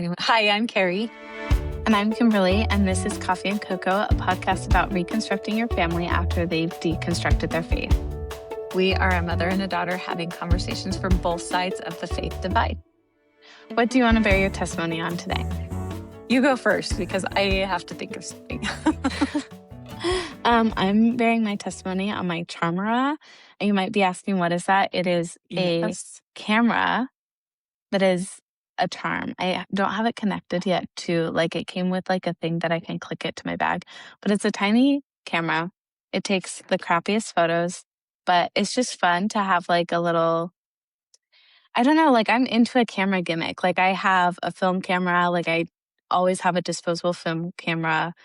Anyway, hi, I'm Kari. And I'm Kimberly, and this is Coffee and Cocoa, a podcast about reconstructing your family after they've deconstructed their faith. We are a mother and a daughter having conversations from both sides of the faith divide. What do you want to bear your testimony on today? You go first because I have to think of something. I'm bearing my testimony on my Charmera. And you might be asking, what is that? It is a camera that is a charm. I don't have it connected yet to, it came with a thing that I can click it to my bag, but it's a tiny camera. It takes the crappiest photos, but it's just fun to have a little, I don't know, I'm into a camera gimmick. I have a film camera, I always have a disposable film camera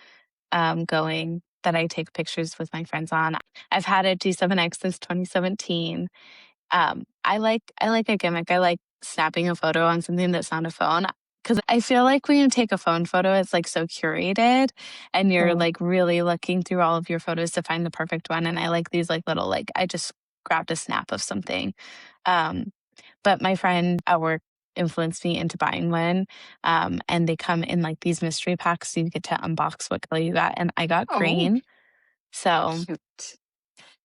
going that I take pictures with my friends on. I've had a G7X since 2017. I like a gimmick. I like snapping a photo on something that's not a phone, because I feel like when you take a phone photo, it's so curated and you're really looking through all of your photos to find the perfect one. And I like these little, I just grabbed a snap of something. But my friend at work influenced me into buying one. And they come in these mystery packs, so you get to unbox what color you got. And I got green. So cute.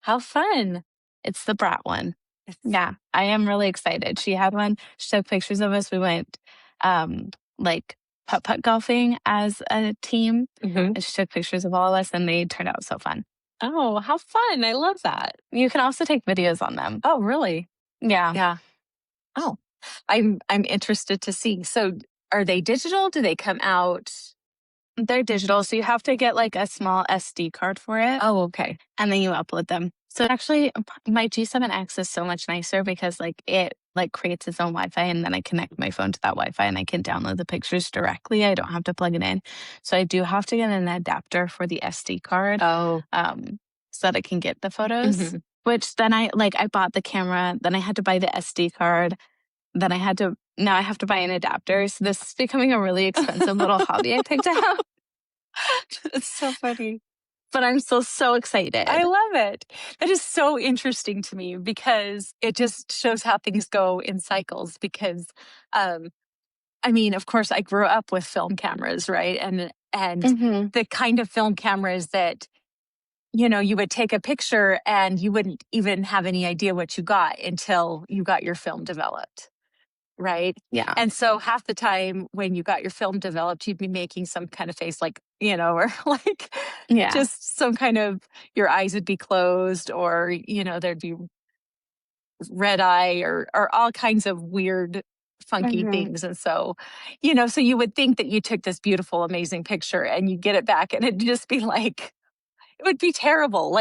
How fun. It's the brat one. Yeah, I am really excited. She had one. She took pictures of us. We went putt-putt golfing as a team. Mm-hmm. And she took pictures of all of us, and they turned out so fun. Oh, how fun. I love that. You can also take videos on them. Oh, really? Yeah. Yeah. Oh, I'm interested to see. So are they digital? Do they come out? They're digital, so you have to get a small SD card for it. Oh, okay. And then you upload them. So actually, my G7X is so much nicer because it creates its own Wi-Fi, and then I connect my phone to that Wi-Fi and I can download the pictures directly. I don't have to plug it in. So I do have to get an adapter for the SD card. Oh. So that I can get the photos. Mm-hmm. Which then I bought the camera, then I had to buy the SD card, then now I have to buy an adapter. So this is becoming a really expensive little hobby I picked up. It's so funny. But I'm still so excited. I love it. That is so interesting to me because it just shows how things go in cycles. Because, of course, I grew up with film cameras, right? And mm-hmm. the kind of film cameras that, you would take a picture and you wouldn't even have any idea what you got until you got your film developed. Right? Yeah. And so half the time when you got your film developed, you'd be making some kind of face or just some kind of, your eyes would be closed, or, there'd be red eye or all kinds of weird, funky mm-hmm. things. And so, so you would think that you took this beautiful, amazing picture and you get it back and it'd just be it would be terrible.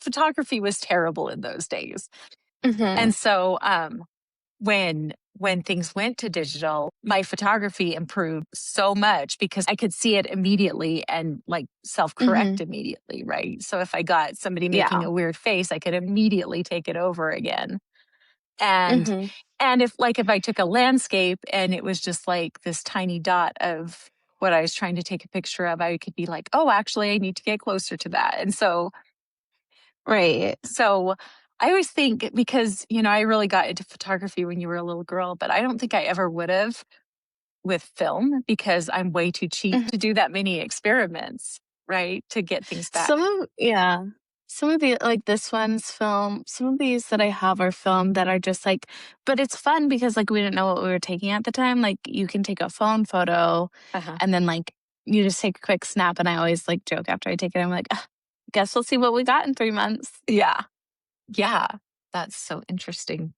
Photography was terrible in those days. Mm-hmm. And so, when things went to digital, my photography improved so much because I could see it immediately and self-correct mm-hmm. immediately, right? So if I got somebody making a weird face, I could immediately take it over again. And mm-hmm. and if I took a landscape and it was just this tiny dot of what I was trying to take a picture of, I could be oh, actually, I need to get closer to that. And so, right. So I always think, because, I really got into photography when you were a little girl, but I don't think I ever would have with film because I'm way too cheap mm-hmm. to do that many experiments, right? To get things back. Some of the, this one's film, some of these that I have are film that are just but it's fun because we didn't know what we were taking at the time. You can take a phone photo and then you just take a quick snap. And I always joke after I take it, I'm guess we'll see what we got in 3 months. Yeah. Yeah, that's so interesting.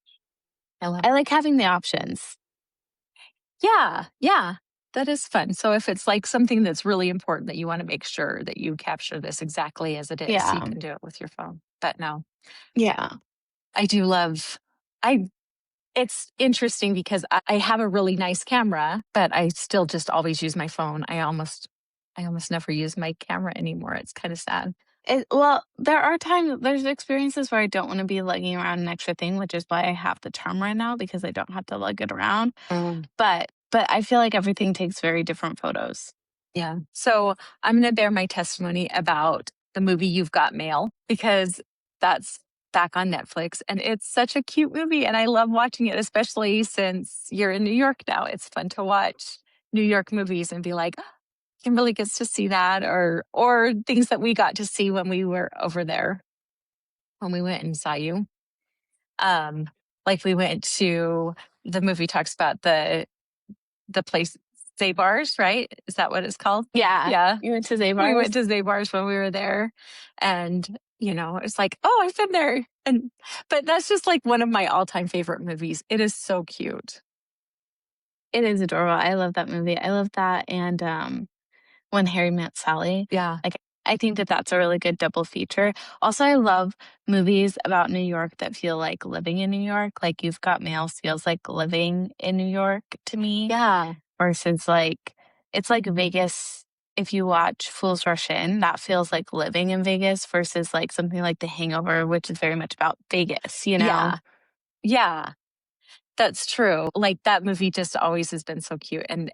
I like having the options. Yeah, that is fun. So if it's something that's really important that you want to make sure that you capture this exactly as it is, you can do it with your phone. But no. Yeah. I do love, it's interesting because I have a really nice camera, but I still just always use my phone. I almost never use my camera anymore. It's kind of sad. There's experiences where I don't want to be lugging around an extra thing, which is why I have the charm right now, because I don't have to lug it around. But I feel everything takes very different photos. Yeah. So I'm going to bear my testimony about the movie You've Got Mail, because that's back on Netflix and it's such a cute movie and I love watching it, especially since you're in New York now. It's fun to watch New York movies and be like, Kimberly gets to see that, or things that we got to see when we were over there, when we went and saw you. Like we went to the movie talks about the place Zabar's, right? Is that what it's called? Yeah. Yeah. You went to We went Zabar's? to Zabar's when we were there. And, it's like, oh, I've been there. But that's just like one of my all-time favorite movies. It is so cute. It is adorable. I love that movie. I love that. And When Harry Met Sally. Yeah. Like, I think that that's a really good double feature. Also, I love movies about New York that feel like living in New York. Like You've Got Mail feels like living in New York to me. Yeah. Versus it's like Vegas. If you watch Fools Rush In, that feels like living in Vegas versus like something like The Hangover, which is very much about Vegas, you know? Yeah. Yeah. That's true. Like that movie just always has been so cute. And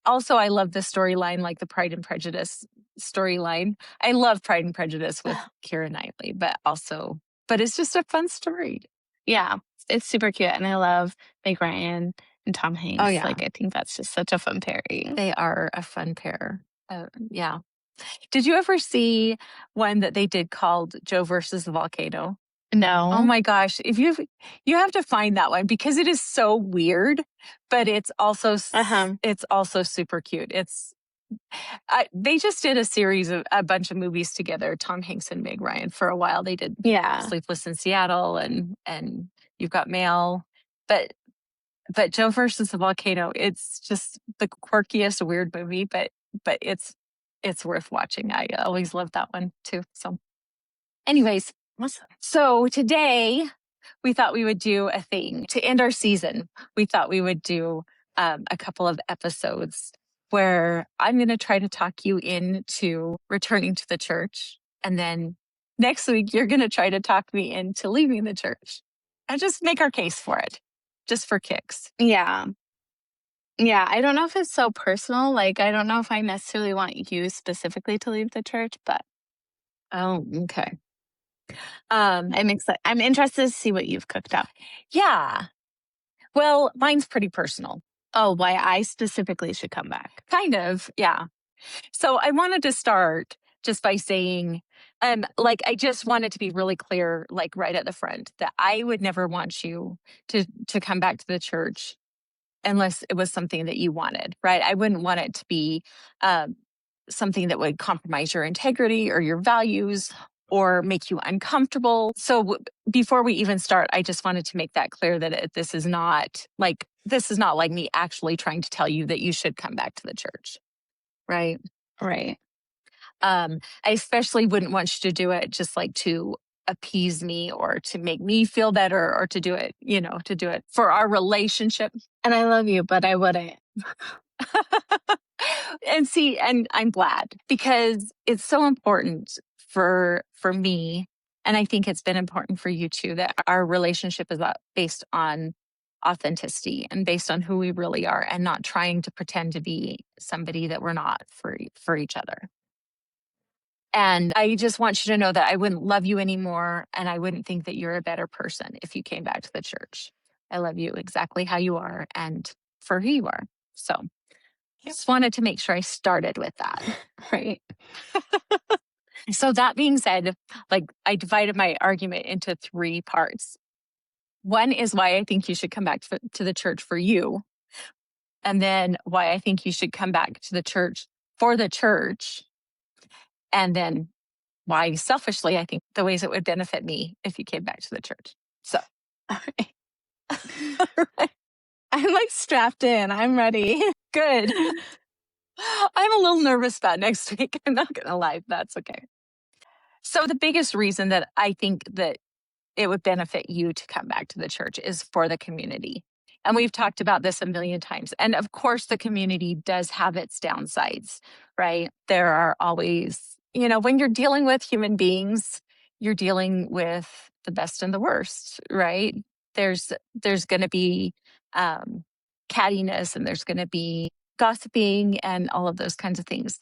also I love the storyline, like the Pride and Prejudice storyline. I love Pride and Prejudice with Keira Knightley, but it's just a fun story. Yeah. It's super cute. And I love Meg Ryan and Tom Hanks. Oh, yeah. Like, I think that's just such a fun pairing. They are a fun pair. Yeah. Did you ever see one that they did called Joe versus the Volcano? No. Oh my gosh. You have to find that one because it is so weird, but it's also super cute. They just did a bunch of movies together, Tom Hanks and Meg Ryan for a while. They did Sleepless in Seattle and You've Got Mail. But Joe versus the Volcano, it's just the quirkiest weird movie, but it's worth watching. I always loved that one too. So anyways, so today we thought we would do a thing to end our season. We thought we would do a couple of episodes where I'm going to try to talk you into returning to the church. And then next week, you're going to try to talk me into leaving the church and just make our case for it, just for kicks. Yeah. Yeah. I don't know if it's so personal. Like, I don't know if I necessarily want you specifically to leave the church, but. Oh, okay. I'm excited. I'm interested to see what you've cooked up. Yeah. Well, mine's pretty personal. Oh, why I specifically should come back. Kind of, yeah. So I wanted to start just by saying, I just wanted to be really clear, like right at the front, that I would never want you to come back to the church unless it was something that you wanted, right? I wouldn't want it to be something that would compromise your integrity or your values or make you uncomfortable. So before we even start, I just wanted to make that clear that this is not like me actually trying to tell you that you should come back to the church. Right. Right. I especially wouldn't want you to do it just like to appease me or to make me feel better or to do it, to do it for our relationship. And I love you, but I wouldn't. And I'm glad because it's so important for me. And I think it's been important for you too, that our relationship is based on authenticity and based on who we really are and not trying to pretend to be somebody that we're not for each other. And I just want you to know that I wouldn't love you anymore. And I wouldn't think that you're a better person if you came back to the church. I love you exactly how you are and for who you are. So just wanted to make sure I started with that. Right. So that being said, I divided my argument into 3 parts. One is why I think you should come back to the church for you. And then why I think you should come back to the church for the church. And then why selfishly I think the ways it would benefit me if you came back to the church. So I'm strapped in. I'm ready. Good. I'm a little nervous about next week. I'm not going to lie. That's okay. So the biggest reason that I think that it would benefit you to come back to the church is for the community. And we've talked about this a million times. And of course, the community does have its downsides, right? There are always, when you're dealing with human beings, you're dealing with the best and the worst, right? There's going to be cattiness and there's going to be gossiping and all of those kinds of things.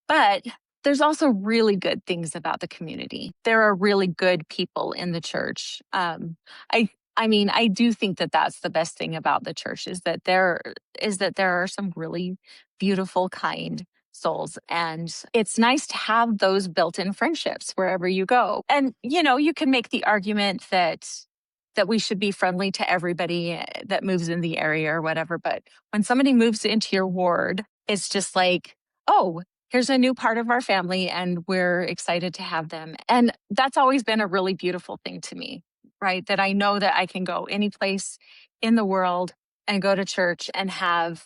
But there's also really good things about the community. There are really good people in the church. I I mean, I do think that that's the best thing about the church is that there are some really beautiful, kind souls. And it's nice to have those built-in friendships wherever you go. And, you know, you can make the argument that we should be friendly to everybody that moves in the area or whatever. But when somebody moves into your ward, it's just like, oh, here's a new part of our family and we're excited to have them. And that's always been a really beautiful thing to me, right? That I know that I can go any place in the world and go to church and have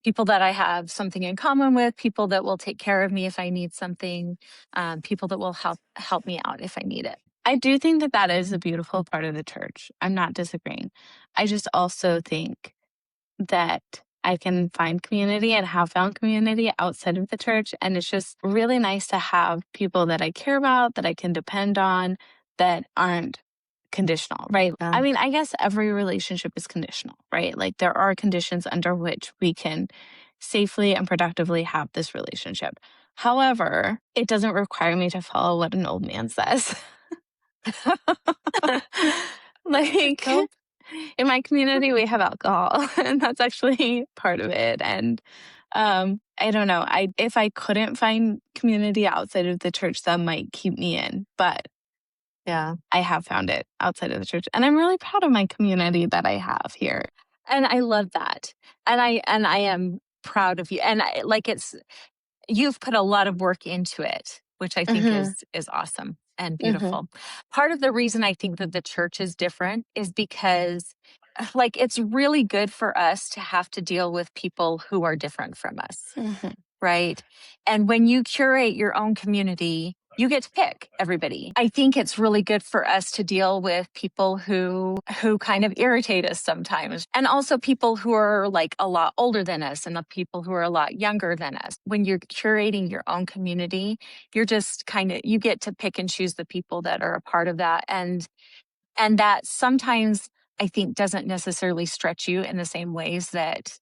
people that I have something in common with, people that will take care of me if I need something, people that will help me out if I need it. I do think that that is a beautiful part of the church. I'm not disagreeing. I just also think that I can find community and have found community outside of the church. And it's just really nice to have people that I care about, that I can depend on, that aren't conditional, right? I mean, I guess every relationship is conditional, right? Like there are conditions under which we can safely and productively have this relationship. However, it doesn't require me to follow what an old man says. Like, Nope. in my community, we have alcohol, and that's actually part of it. And I don't know. If I couldn't find community outside of the church, that might keep me in. But Yeah. I have found it outside of the church, and I'm really proud of my community that I have here. And I love that. And I am proud of you. And you've put a lot of work into it, which I think Mm-hmm. is awesome and Mm-hmm. beautiful. Part of the reason I think that the church is different is because like it's really good for us to have to deal with people who are different from us, Mm-hmm. right? And when you curate your own community, you get to pick everybody. I think it's really good for us to deal with people who kind of irritate us sometimes. And also people who are like a lot older than us and the people who are a lot younger than us. When you're curating your own community, you're just you get to pick and choose the people that are a part of that. And that sometimes I think doesn't necessarily stretch you in the same ways that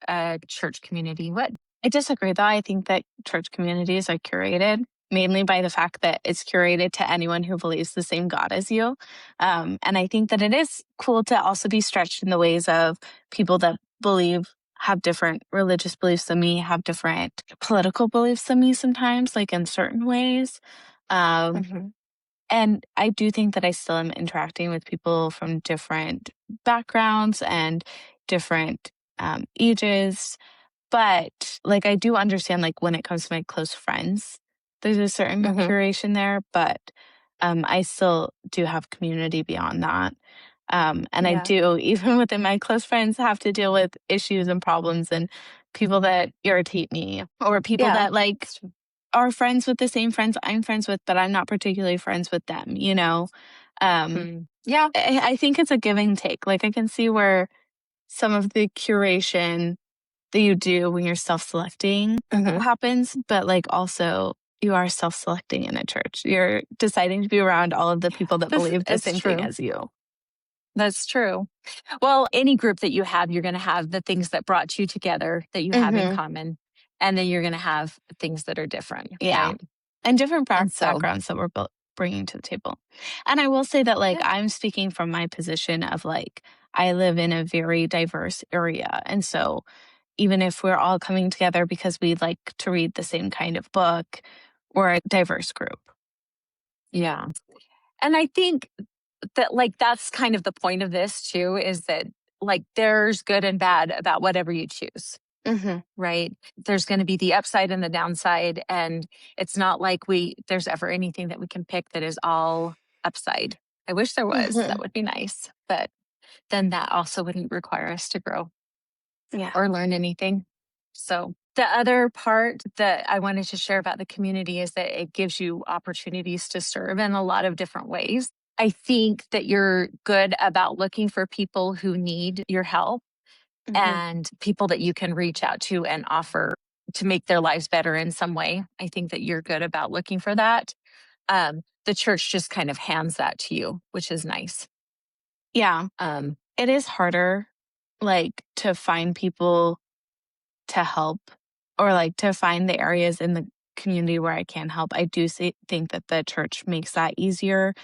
a church community would. I disagree, though. I think that church communities are curated mainly by the fact that it's curated to anyone who believes the same God as you. And I think that it is cool to also be stretched in the ways of people that have different religious beliefs than me, have different political beliefs than me sometimes, like in certain ways. Um, Mhm. and I do think that I still am interacting with people from different backgrounds and different ages, but, like, I do understand, like, when it comes to my close friends, there's a certain Mhm. curation there, but, I still do have community beyond that. And I Yeah. do, even within my close friends, have to deal with issues and problems and people that irritate me or people Yeah. that, like, That's true. are friends with the same friends I'm friends with, but I'm not particularly friends with them, you know? Um, Mm. Yeah. I think it's a give and take. Like, I can see where some of the curation that you do when you're self-selecting Mhm. happens, but, like, also you are self-selecting in a church. You're deciding to be around all of the people that believe the It's same thing true. as you. That's true. Well, any group that you have, you're going to have the things that brought you together that you have in Mhm. common, and then you're going to have things that are different, Yeah. right? And different And so, backgrounds that we're both bringing to the table. And I will say that, like, yeah, I'm speaking from my position of, like, I live in a very diverse area, and so even if we're all coming together because we like to read the same kind of book, we're a diverse group. yeah. And I think that like that's kind of the point of this too is that like there's good and bad about whatever you choose, Mhm. right? There's going to be the upside and the downside, and it's not like there's ever anything that we can pick that is all upside. I wish there was. That Mhm. would be nice, but then that also wouldn't require us to grow Yeah. or learn anything. So, the other part that I wanted to share about the community is that it gives you opportunities to serve in a lot of different ways. I think that you're good about looking for people who need your help Mhm. and people that you can reach out to and offer to make their lives better in some way. I think that you're good about looking for that. The church just kind of hands that to you, which is nice. Yeah. Um, It is harder, like, to find people to help or, like, to find the areas in the community where I can help, I do think that the church makes that easier,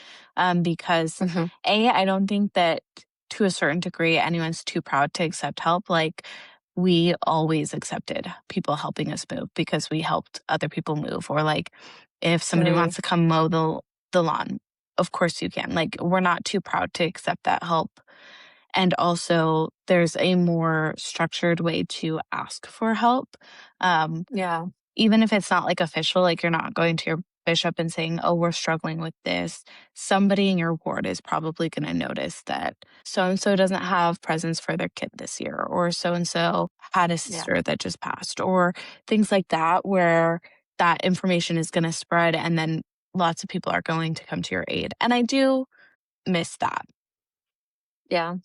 because Mhm. I don't think that to a certain degree anyone's too proud to accept help. Like, we always accepted people helping us move because we helped other people move. Or like, if somebody Right. wants to come mow the lawn, of course you can. Like, we're not too proud to accept that help. And also, there's a more structured way to ask for help. Um, Yeah. Even if it's not like official, like you're not going to your bishop and saying, oh, we're struggling with this. Somebody in your ward is probably going to notice that so and so doesn't have presents for their kid this year, or so and so had a Yeah. sister that just passed, or things like that, where that information is going to spread and then lots of people are going to come to your aid. And I do miss that. Yeah.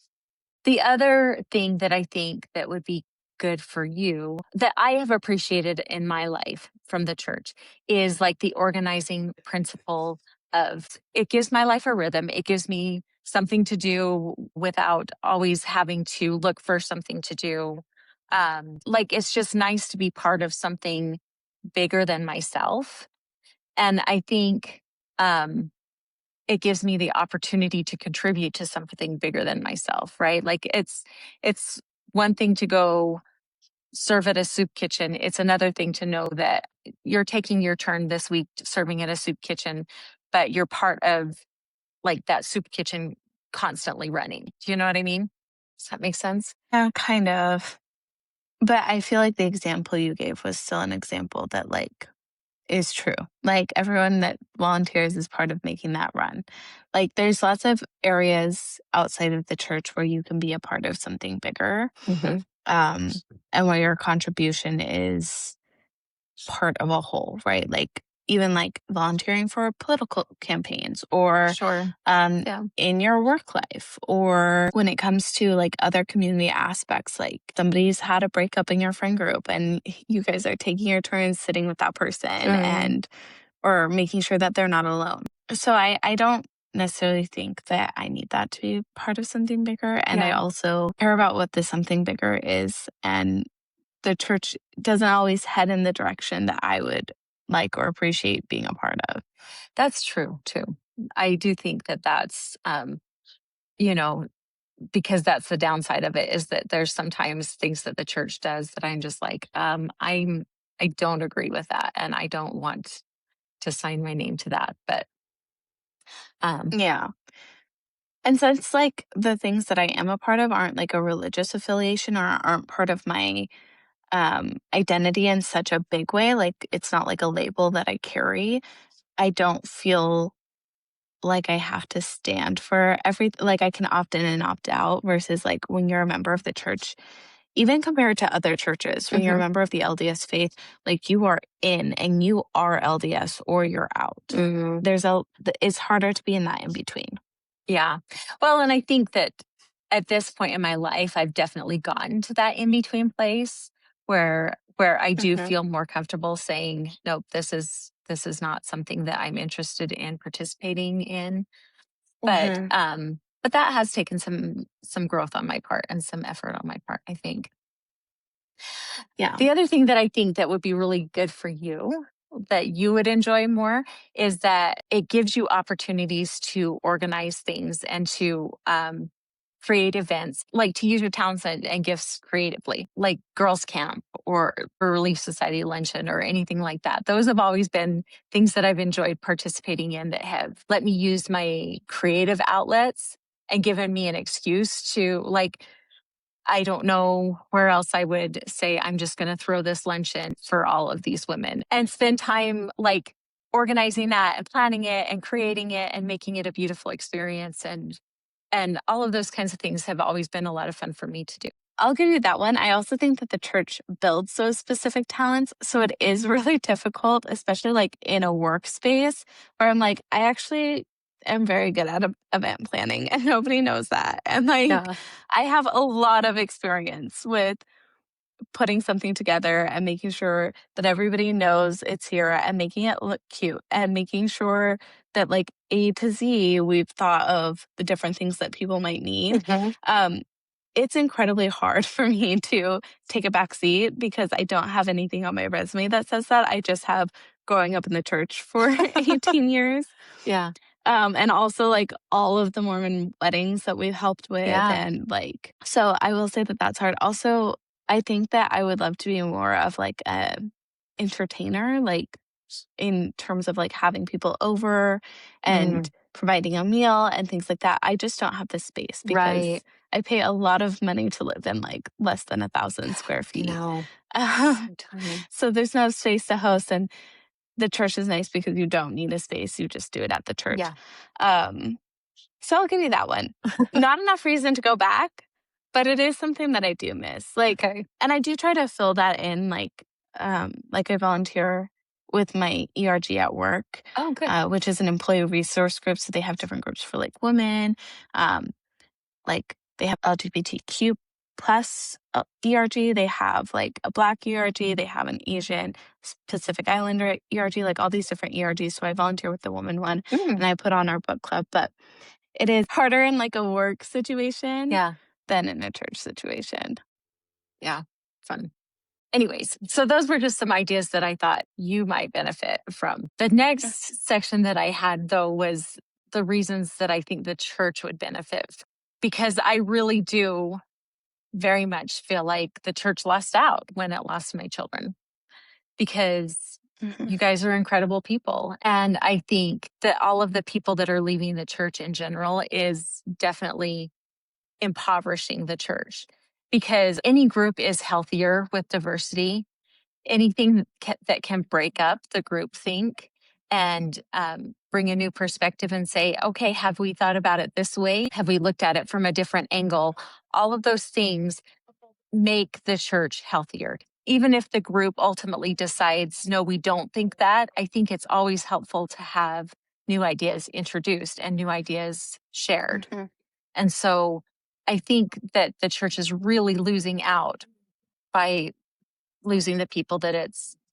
The other thing that I think that would be good for you that I have appreciated in my life from the church is like the organizing principle of it gives my life a rhythm. It gives me something to do without always having to look for something to do. Like it's just nice to be part of something bigger than myself. And I think it gives me the opportunity to contribute to something bigger than myself, right? Like it's one thing to go serve at a soup kitchen. It's another thing to know that you're taking your turn this week serving at a soup kitchen, but you're part of like that soup kitchen constantly running. Do you know what I mean? Does that make sense? Yeah, kind of. But I feel like the example you gave was still an example that like is true. Like, everyone that volunteers is part of making that run. Like, there's lots of areas outside of the church where you can be a part of something bigger, Hmm. um, and where your contribution is part of a whole, right? Like, even like volunteering for political campaigns, or Sure. um, Yeah. in your work life, or when it comes to like other community aspects, like somebody's had a breakup in your friend group and you guys are taking your turns sitting with that person, Mm, and or making sure that they're not alone. So I don't necessarily think that I need that to be part of something bigger. And I yeah. also care about what the something bigger is. And the church doesn't always head in the direction that I would like or appreciate being a part of. That's true too. I do think that that's, you know, because that's the downside of it is that there's sometimes things that the church does that I'm just like, I don't agree with that and I don't want to sign my name to that. But um Yeah. And since like the things that I am a part of aren't like a religious affiliation or aren't part of my identity in such a big way, like it's not like a label that I carry, I don't feel like I have to stand for everything. Like, I can opt in and opt out versus like when you're a member of the church, even compared to other churches, when you're a mhm, member of the LDS faith, like you are in and you are LDS or you're out. mhm. It's harder to be in that in between. Yeah. Well, and I think that at this point in my life, I've definitely gotten to that in between place where I do Hmm. feel more comfortable saying, nope, this is not something that I'm interested in participating in. Hmm. But that has taken some growth on my part and some effort on my part, I think. Yeah. The other thing that I think that would be really good for you, that you would enjoy more, is that it gives you opportunities to organize things and to create events, like to use your talents and gifts creatively, like girls' camp or Relief Society luncheon or anything like that. Those have always been things that I've enjoyed participating in that have let me use my creative outlets and given me an excuse to like I don't know where else I would say, I'm just going to throw this luncheon for all of these women and spend time like organizing that and planning it and creating it and making it a beautiful experience. And all of those kinds of things have always been a lot of fun for me to do. I'll give you that one. I also think that the church builds those specific talents. So it is really difficult, especially like in a workspace where I'm like, I actually am very good at event planning and nobody knows that. And like, Yeah. I have a lot of experience with putting something together and making sure that everybody knows it's here and making it look cute and making sure that like A to Z, we've thought of the different things that people might need. Mhm. Um, it's incredibly hard for me to take a back seat because I don't have anything on my resume that says that. I just have growing up in the church for 18 years. Yeah. And also like all of the Mormon weddings that we've helped with. Yeah. And like, so I will say that that's hard. Also, I think that I would love to be more of like a entertainer, like in terms of like having people over and providing a meal and things like that. I just don't have the space because Right. I pay a lot of money to live in like less than 1,000 square feet. No. Um, So tiny. so there's no space to host. And the church is nice because you don't need a space. You just do it at the church. Yeah. So I'll give you that one. Not enough reason to go back, but it is something that I do miss. Like, Okay. and I do try to fill that in. Like I volunteer with my ERG at work, Oh, good. which is an employee resource group. So they have different groups for like women, like they have LGBTQ plus ERG. They have like a Black ERG. They have an Asian Pacific Islander ERG, like all these different ERGs. So I volunteer with the woman one and I put on our book club. But it is harder in like a work situation Yeah. than in a church situation. Yeah. Fun. Anyways, so those were just some ideas that I thought you might benefit from. The next section that I had, though, was the reasons that I think the church would benefit, because I really do very much feel like the church lost out when it lost my children, because you guys are incredible people. And I think that all of the people that are leaving the church in general is definitely impoverishing the church, because any group is healthier with diversity. Anything that can break up the group think and bring a new perspective and say, okay, have we thought about it this way? Have we looked at it from a different angle? All of those things make the church healthier. Even if the group ultimately decides, no, we don't think that, I think it's always helpful to have new ideas introduced and new ideas shared. And so I think that the church is really losing out by losing the people that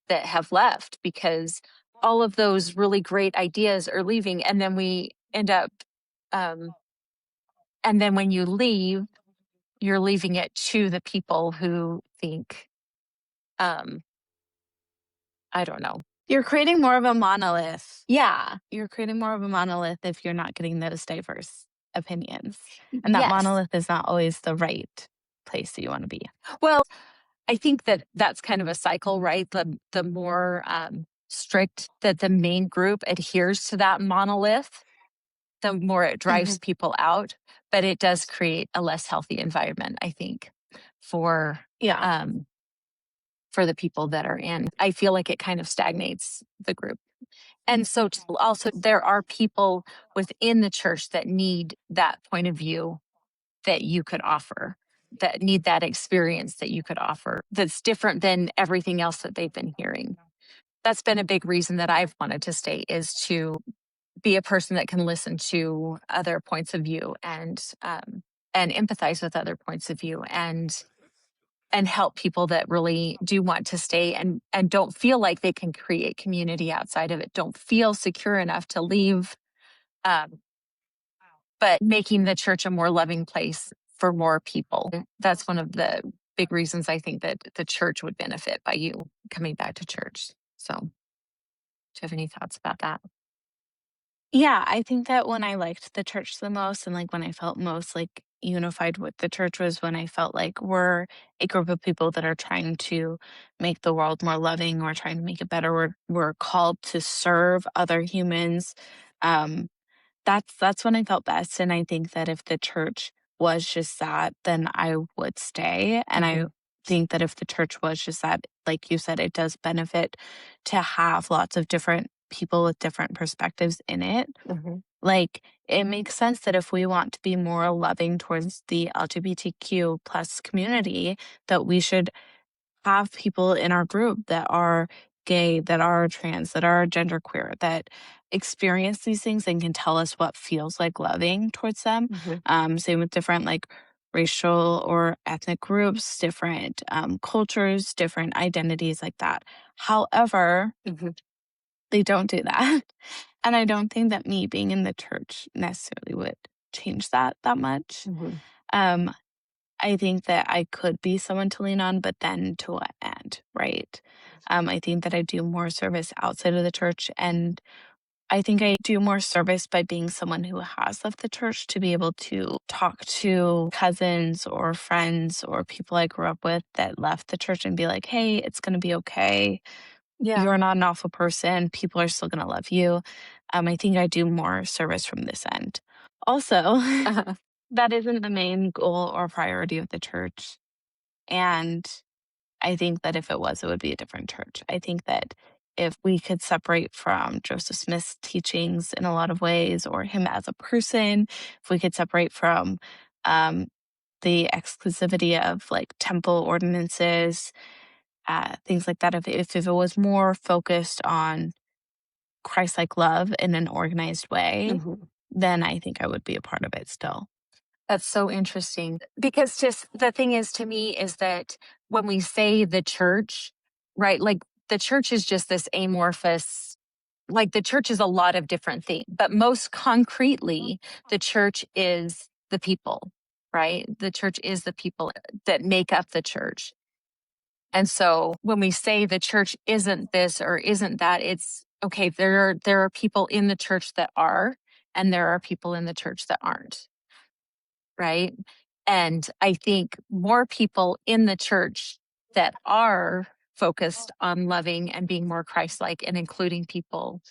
have left, because all of those really great ideas are leaving. And then we end up, and then when you leave, you're leaving it to the people who think, I don't know. You're creating more of a monolith. Yeah. You're creating more of a monolith if you're not getting those diverse opinions. And that Yes. monolith is not always the right place that you want to be. Well, I think that that's kind of a cycle, right? The more strict that the main group adheres to that monolith, the more it drives people out. But it does create a less healthy environment, I think, for the people that are in. I feel like it kind of stagnates the group. And so also there are people within the church that need that point of view that you could offer, that need that experience that you could offer, that's different than everything else that they've been hearing. That's been a big reason that I've wanted to stay, is to be a person that can listen to other points of view and empathize with other points of view and help people that really do want to stay and don't feel like they can create community outside of it, don't feel secure enough to leave, but making the church a more loving place for more people. That's one of the big reasons I think that the church would benefit by you coming back to church. So, do you have any thoughts about that? Yeah, I think that when I liked the church the most and like when I felt most like unified with the church was when I felt like we're a group of people that are trying to make the world more loving or trying to make it better. We're called to serve other humans. Um, that's when I felt best. And I think that if the church was just that, then I would stay. And I think that if the church was just that, like you said, it does benefit to have lots of different people with different perspectives in it. Like, it makes sense that if we want to be more loving towards the LGBTQ plus community, that we should have people in our group that are gay, that are trans, that are genderqueer, that experience these things and can tell us what feels like loving towards them. Same with different like racial or ethnic groups, different cultures, different identities like that. However, they don't do that. And I don't think that me being in the church necessarily would change that much. I think that I could be someone to lean on, but then to what end, right? I think that I do more service outside of the church, and I think I do more service by being someone who has left the church to be able to talk to cousins or friends or people I grew up with that left the church and be like, hey, it's going to be okay. Yeah. You're not an awful person. People are still going to love you. I think I do more service from this end. Also, Uh-huh. that isn't the main goal or priority of the church. And I think that if it was, it would be a different church. I think that if we could separate from Joseph Smith's teachings in a lot of ways, or him as a person, if we could separate from um, the exclusivity of like temple ordinances, things like that, if it was more focused on Christ like love in an organized way, Mhm. then I think I would be a part of it still. That's so interesting because just the thing is to me is that when we say the church, right, like the church is just this amorphous, like the church is a lot of different things, but most concretely, the church is the people, right? The church is the people that make up the church. And so when we say the church isn't this or isn't that, it's okay, there are people in the church that are, and there are people in the church that aren't, right? And I think more people in the church that are focused on loving and being more Christ-like and including people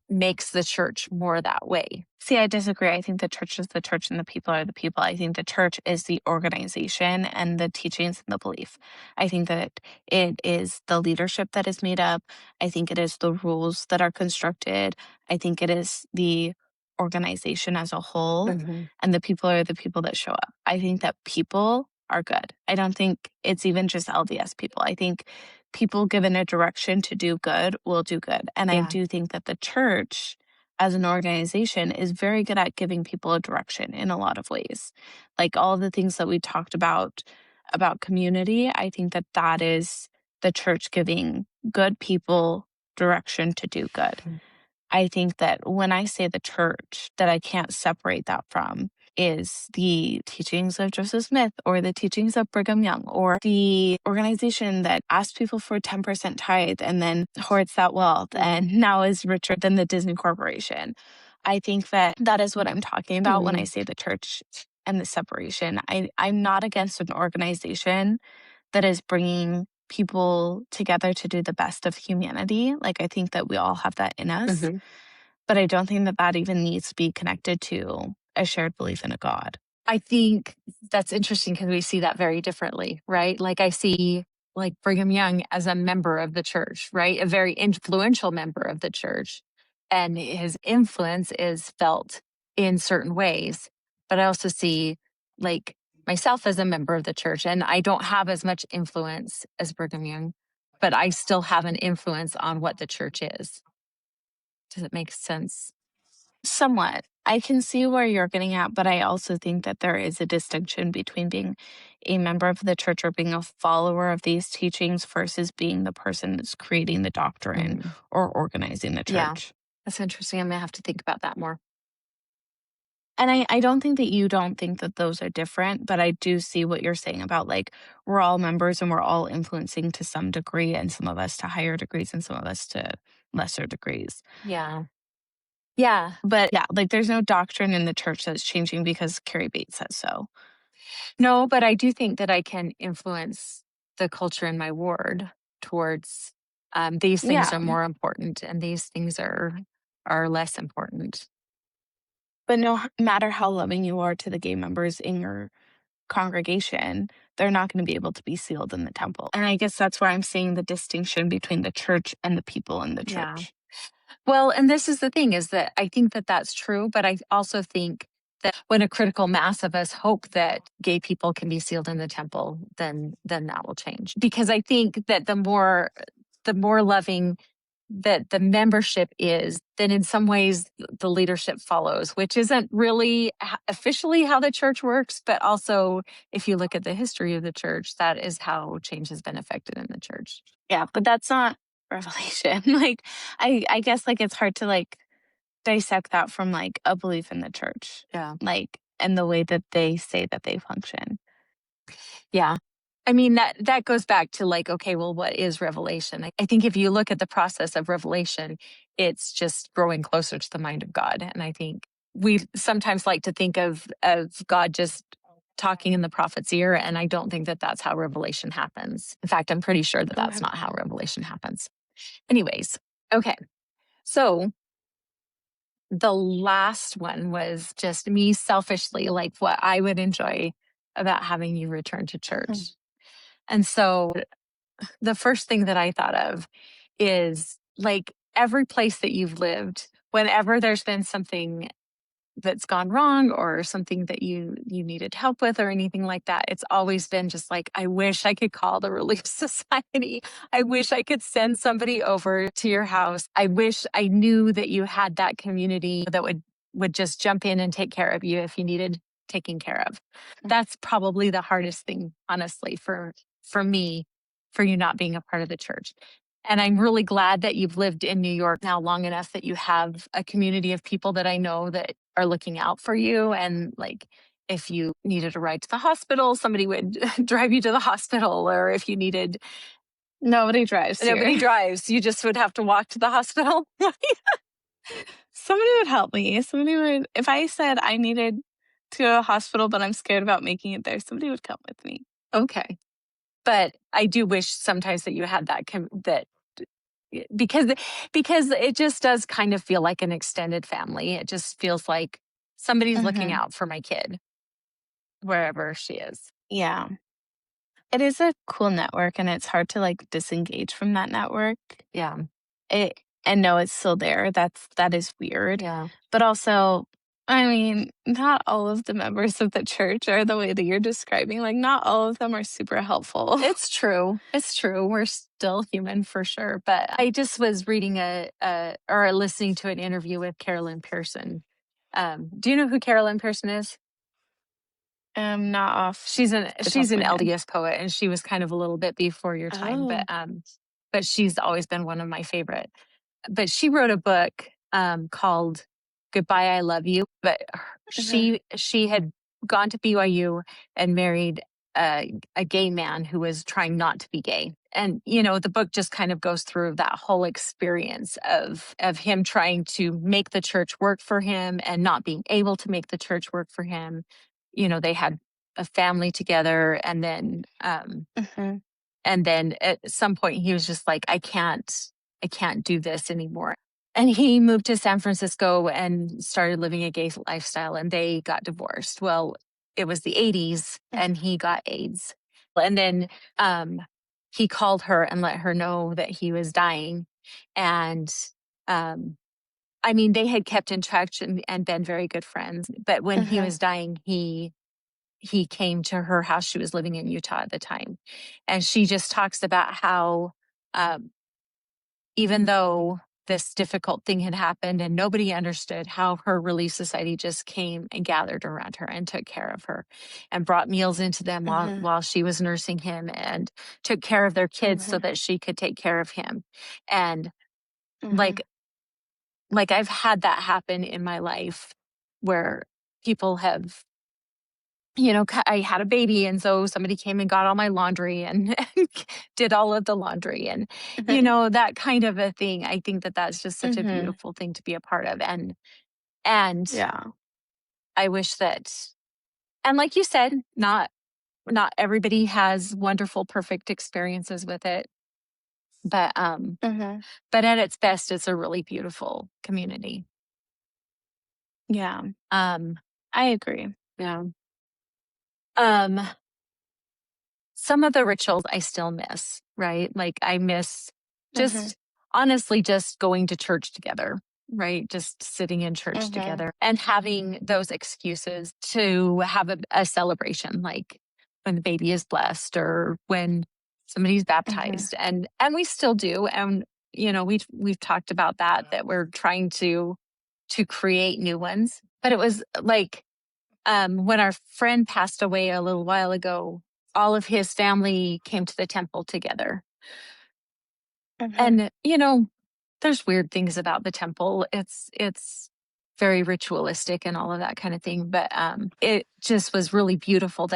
makes the church more that way. See, I disagree. I think the church is the church and the people are the people. I think the church is the organization and the teachings and the belief. I think that it is the leadership that is made up. I think it is the rules that are constructed. I think it is the organization as a whole, Mhm. and the people are the people that show up. I think that people are good. I don't think it's even just LDS people. I think people given a direction to do good will do good. And I Yeah. do think that the church as an organization is very good at giving people a direction in a lot of ways. Like all the things that we talked about community, I think that that is the church giving good people direction to do good. Mhm. I think that when I say the church, that I can't separate that from is the teachings of Joseph Smith or the teachings of Brigham Young or the organization that asked people for 10% tithe and then hoards that wealth and now is richer than the Disney Corporation. I think that that is what I'm talking about when I Mhm. say the church and the separation. I'm not against an organization that is bringing people together to do the best of humanity. Like, I think that we all have that in us, Mhm. but I don't think that that even needs to be connected to a shared belief in a God. I think that's interesting because we see that very differently, right? Like I see like Brigham Young as a member of the church, right? A very influential member of the church. And his influence is felt in certain ways. But I also see like myself as a member of the church, and I don't have as much influence as Brigham Young, but I still have an influence on what the church is. Does it make sense? Somewhat. I can see where you're getting at, but I also think that there is a distinction between being a member of the church or being a follower of these teachings versus being the person that's creating the doctrine Mm. or organizing the Yeah, church. that's interesting. I'm going to have to think about that more. And I don't think that you don't think that those are different, but I do see what you're saying about like we're all members and we're all influencing to some degree, and some of us to higher degrees and some of us to lesser degrees. Yeah. Yeah. But yeah, like there's no doctrine in the church that's changing because Carrie Bates says so. No, but I do think that I can influence the culture in my ward towards these things Yeah. are more important and these things are less important. But no matter how loving you are to the gay members in your congregation, they're not going to be able to be sealed in the temple. And I guess that's where I'm seeing the distinction between the church and the people in the Yeah. church. Well, and this is the thing is that I think that that's true, but I also think that when a critical mass of us hope that gay people can be sealed in the temple, then that will change. Because I think that the more loving that the membership is, then in some ways the leadership follows, which isn't really officially how the church works, but also if you look at the history of the church, that is how change has been affected in the church. Yeah, but that's not revelation. Like I guess like it's hard to like dissect that from like a belief in the church. Yeah. Like and the way that they say that they function. Yeah. I mean, that goes back to like, okay, well, what is revelation? I think if you look at the process of revelation, it's just growing closer to the mind of God. And I think we sometimes like to think of God just talking in the prophet's ear, and I don't think that that's how revelation happens. In fact, I'm pretty sure that that's Okay. not how revelation happens. Anyways, okay. So the last one was just me selfishly, like what I would enjoy about having you return to Mhm. church. And so the first thing that I thought of is like every place that you've lived, whenever there's been something that's gone wrong or something that you needed help with or anything like that, it's always been just like, I wish I could call the Relief Society. I wish I could send somebody over to your house. I wish I knew that you had that community that would just jump in and take care of you if you needed taking care of. That's probably the hardest thing, honestly, for me, for you not being a part of the church. And I'm really glad that you've lived in New York now long enough that you have a community of people that I know that are looking out for you. And like, if you needed a ride to the hospital, somebody would drive you to the hospital. Or if you needed, Nobody drives nobody here. drives, you just would have to walk to the hospital. Somebody would help me. Somebody would, if I said I needed to go to a hospital, but I'm scared about making it there, somebody would come with me. Okay. But I do wish sometimes that you had that, that because because it just does kind of feel like an extended family. It just feels like somebody's looking Hmm. out for my kid wherever she is. Yeah. It is a cool network and it's hard to like disengage from that network. Yeah. It and know it's still there. That is weird. Yeah. But also, I mean, not all of the members of the church are the way that you're describing. Like not all of them are super helpful. It's true. It's true. We're still human for sure. But I just was reading or listening to an interview with Carolyn Pearson. Do you know who Carolyn Pearson is? Not off the top She's of an my head. LDS poet, and she was kind of a little bit before your time, Oh. but she's always been one of my favorite. But she wrote a book called "Goodbye, I Love You." But Uh-huh. she had gone to BYU and married a gay man who was trying not to be gay. And you know, the book just kind of goes through that whole experience of him trying to make the church work for him and not being able to make the church work for him. You know, they had a family together, Mhm. and then at some point he was just like, I can't do this anymore. And he moved to San Francisco and started living a gay lifestyle, and they got divorced. Well, it was the 80s and he got AIDS. And then um, he called her and let her know that he was dying. And um, I mean, they had kept in touch and been very good friends. But when he Mhm. was dying, he came to her house. She was living in Utah at the time. And she just talks about how, um, even though this difficult thing had happened and nobody understood, how her Relief Society just came and gathered around her and took care of her and brought meals into them Mhm. while she was nursing him, and took care of their kids so Mhm. that she could take care of him. And Mhm. like, like I've had that happen in my life where people have, you know, I had a baby, and so somebody came and got all my laundry and, and did all of the laundry, and you Mhm. know, that kind of a thing. I think that that's just such a Mhm. beautiful thing to be a part of, and Yeah. I wish that, and like you said, not everybody has wonderful, perfect experiences with it, but Mhm. but at its best, it's a really beautiful community. Yeah. Um, I agree. yeah. Um, some of the rituals I still miss, right? Like I miss Mhm. just honestly just going to church together, right? Just sitting in church Mhm. together and having those excuses to have a celebration, like when the baby is blessed or when somebody's Mhm. baptized. And we still do. And you know, we've talked about that we're trying to create new ones. But it was like when our friend passed away a little while ago, all of his family came to the temple together. Mhm. And, you know, there's weird things about the temple. It's very ritualistic and all of that kind of thing. But it just was really beautiful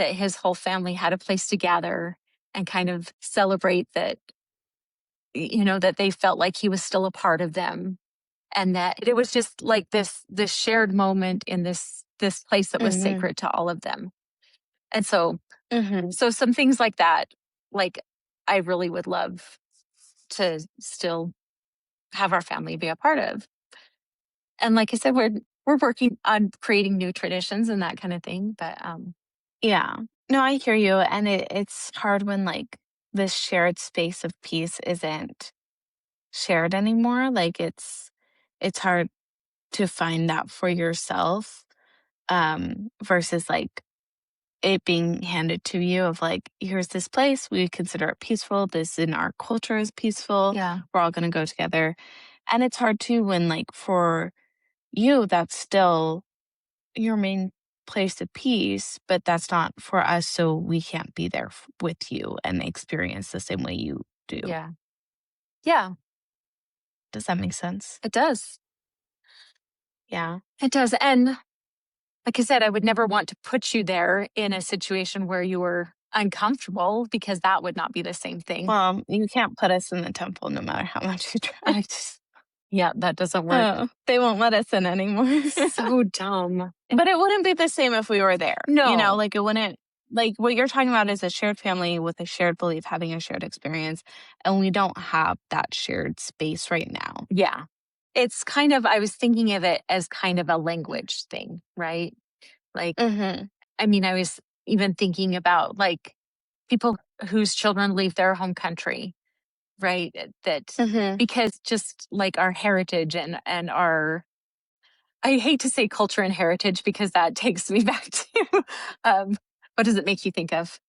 that his whole family had a place to gather and kind of celebrate that, that they felt like he was still a part of them, and that it was just like this shared moment in this place that was Mhm. sacred to all of them. And so Mhm. so some things like that, like I really would love to still have our family be a part of. And like I said, we're working on creating new traditions and that kind of thing. But Yeah. No, I hear you, and it's hard when, like, this shared space of peace isn't shared anymore, like, it's hard to find that for yourself, versus, like, it being handed to you of, like, "Here's this place, we consider it peaceful, this in our culture is peaceful, yeah, we're all gonna go together." And it's hard too when, like, for you, that's still your main place of peace, but that's not for us, so we can't be there with you and experience the same way you do. yeah, yeah, Does that make sense? it does. Yeah. It does. And like I said, I would never want to put you there in a situation where you were uncomfortable, because that would not be the same thing. Well, you can't put us in the temple no matter how much you try. I just, yeah, that doesn't work. Oh, they won't let us in anymore. So dumb. But it wouldn't be the same if we were there. No. Like, it wouldn't, like, what you're talking about is a shared family with a shared belief, having a shared experience. And we don't have that shared space right now. Yeah. It's kind of, I was thinking of it as kind of a language thing, right? Like, Mm I mean, I was even thinking about like people whose children leave their home country, right? That hmm. Mm hmm. because just like our heritage and our, I hate to say culture and heritage because that takes me back to, what does it make you think of?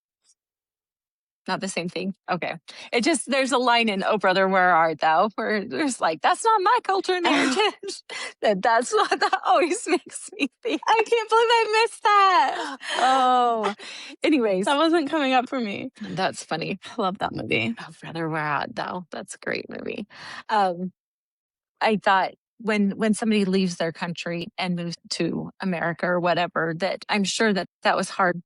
Not the same thing. Okay. It just, there's a line in Oh Brother, Where Art Thou? Where there's like, that's not my culture and Oh, heritage. That's what that always makes me think. I can't believe I missed that. Oh, anyways, That wasn't coming up for me. that's funny. I love that movie. Oh Brother, Where Art Thou? That's a great movie. Um, I thought when somebody leaves their country and moves to America or whatever, that I'm sure that that was hard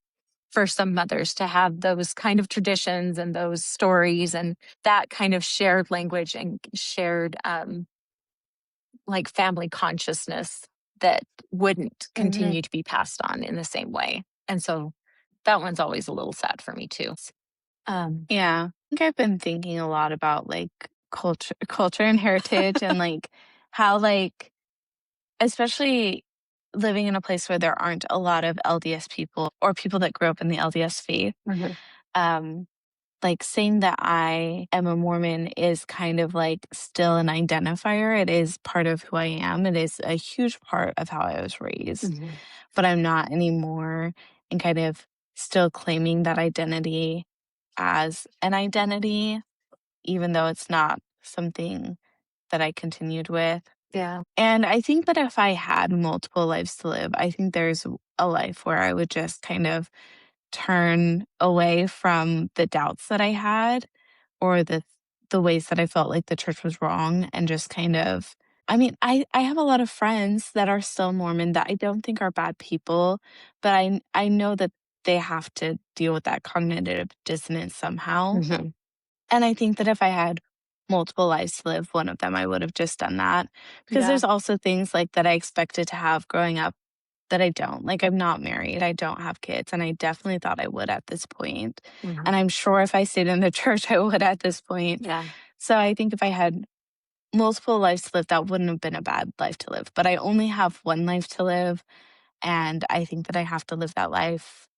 for some mothers to have those kind of traditions and those stories and that kind of shared language and shared like family consciousness that wouldn't Mhm. continue to be passed on in the same way. And so that one's always a little sad for me too. Um, Yeah. I think I've been thinking a lot about, like, culture and heritage and, like, how, like, especially living in a place where there aren't a lot of LDS people or people that grew up in the LDS faith, Mhm. um, like, saying that I am a Mormon is kind of, like, still an identifier. It is part of who I am. It is a huge part of how I was raised, Mhm. but I'm not anymore, and kind of still claiming that identity as an identity, even though it's not something that I continued with. Yeah. And I think that if I had multiple lives to live, I think there's a life where I would just kind of turn away from the doubts that I had or the ways that I felt like the church was wrong and just kind of, I mean, I have a lot of friends that are still Mormon that I don't think are bad people, but I know that they have to deal with that cognitive dissonance somehow. Mhm. And I think that if I had multiple lives to live, one of them I would have just done that. Because Yeah. there's also things like that I expected to have growing up that I don't. Like, I'm not married, I don't have kids, and I definitely thought I would at this point. Mhm. And I'm sure if I stayed in the church, I would at this point. Yeah. So I think if I had multiple lives to live, that wouldn't have been a bad life to live. But I only have one life to live. And I think that I have to live that life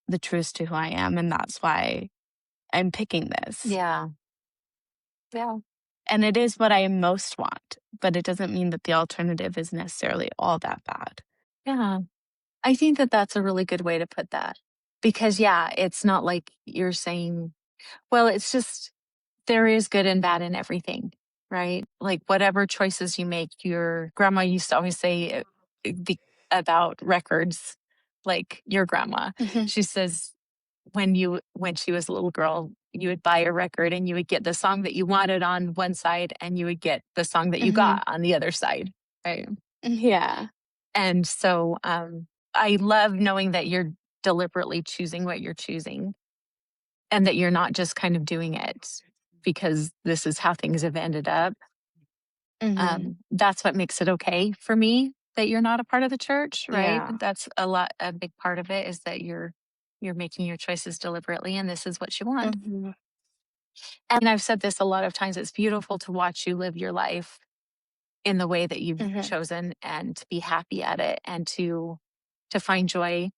the truest to who I am. And that's why I'm picking this. Yeah. Yeah. And it is what I most want, but it doesn't mean that the alternative is necessarily all that bad. Yeah. I think that that's a really good way to put that. Because, yeah, it's not like you're saying, well, it's just there is good and bad in everything, right? Like whatever choices you make, your grandma used to always say about records, like your grandma. Mhm, She says, when she was a little girl, you would buy a record and you would get the song that you wanted on one side and you would get the song that you mhm. got on the other side, right? Yeah. And so I love knowing that deliberately choosing what you're choosing, and that you're not just kind of doing it because this is how things have ended up. That's what makes it okay for me that you're not a part of the church, right? Yeah. That's a big part of it, is that you're making your choices deliberately, and this is what you want. And I've said this a lot of times, it's beautiful to watch you live your life in the way that you've chosen, and to be happy at it, and to find joy,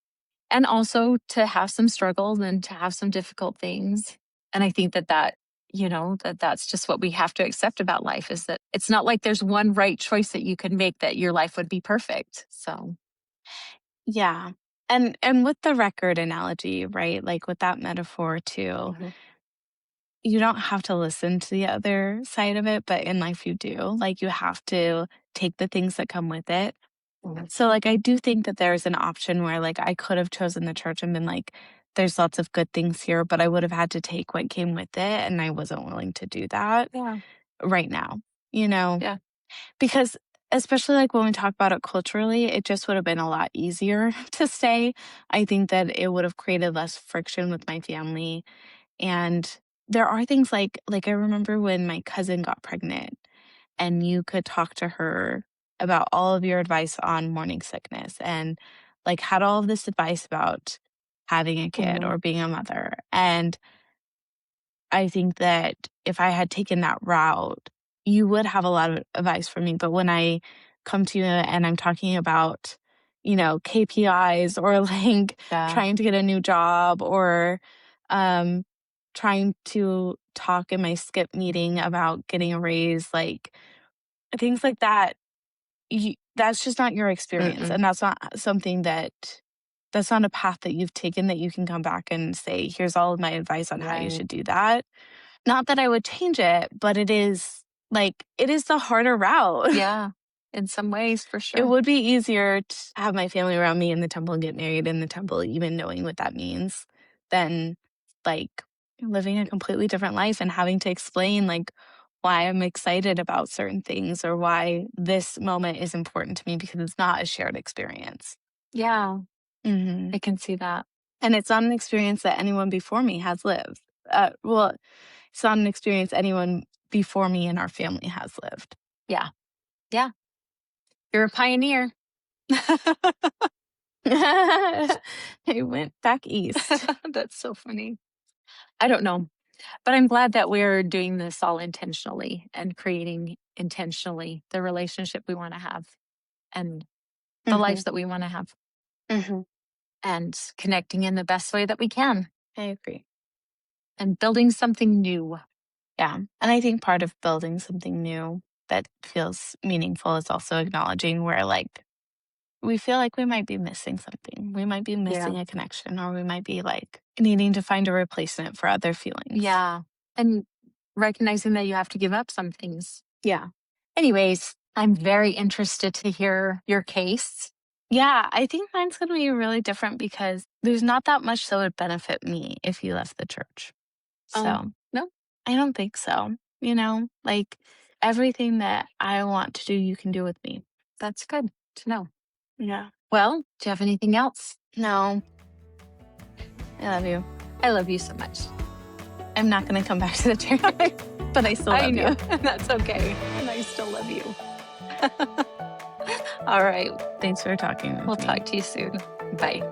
and also to have some struggles and to have some difficult things. And I think that's just what we have to accept about life, is that it's not like there's one right choice that you can make that your life would be perfect. So Yeah. And with the record analogy, right? Like with that metaphor too, you don't have to listen to the other side of it, but in life you do. Like you have to take the things that come with it. So like I do think that there's an option where like I could have chosen the church and been like, there's lots of good things here, but I would have had to take what came with it, and I wasn't willing to do that yeah, right now, you know? yeah, Because especially like when we talk about it culturally, it just would have been a lot easier to stay. I think that it would have created less friction with my family. And there are things like I remember when my cousin got pregnant and you could talk to her about all of your advice on morning sickness, and like had all of this advice about having a kid or being a mother. And I think that if I had taken that route, you would have a lot of advice for me. But when I come to you and I'm talking about, KPIs or like yeah, trying to get a new job, or um, trying to talk in my skip meeting about getting a raise, like things like that, that's just not your experience. mm-mm, And that's not a path that you've taken that you can come back and say, here's all of my advice on how you right, should do that. Not that I would change it, but it is the harder route. yeah, in some ways, for It sure. would be easier to have my family around me in the temple and get married in the temple, even knowing what that means, than like living a completely different life and having to explain like why I'm excited about certain things or why this moment is important to me because it's not a shared experience. Yeah, hmm I can see that. And it's not an experience that anyone before me has lived. Well, it's not an experience anyone before me in our family has lived. Yeah, yeah, you're a pioneer. I went back east. That's so funny. I don't know. But I'm glad that we're doing this all intentionally and creating intentionally the relationship we want to have, and the hmm lives that we want to have, hmm and connecting in the best way that we can, I agree. and building something new. Yeah. And I think part of building something new that feels meaningful is also acknowledging where, like, we feel like we might be missing something. We might be Yeah. missing a connection, or we might be like needing to find a replacement for other feelings. Yeah. And recognizing that you have to give up some things. Yeah. Anyways, I'm very interested to hear your case. Yeah. I think mine's going to be really different because there's not that much that would benefit me if you left the church. So No, I don't think so. Like everything that I want to do, you can do with me. that's good to know. Yeah. Well, do you have anything else? No, I love you. I love you so much. I'm not going to come back to the church, but I still love I know. you. That's okay. And I still love you. All right. Thanks for talking with We'll me. talk to you soon. Bye.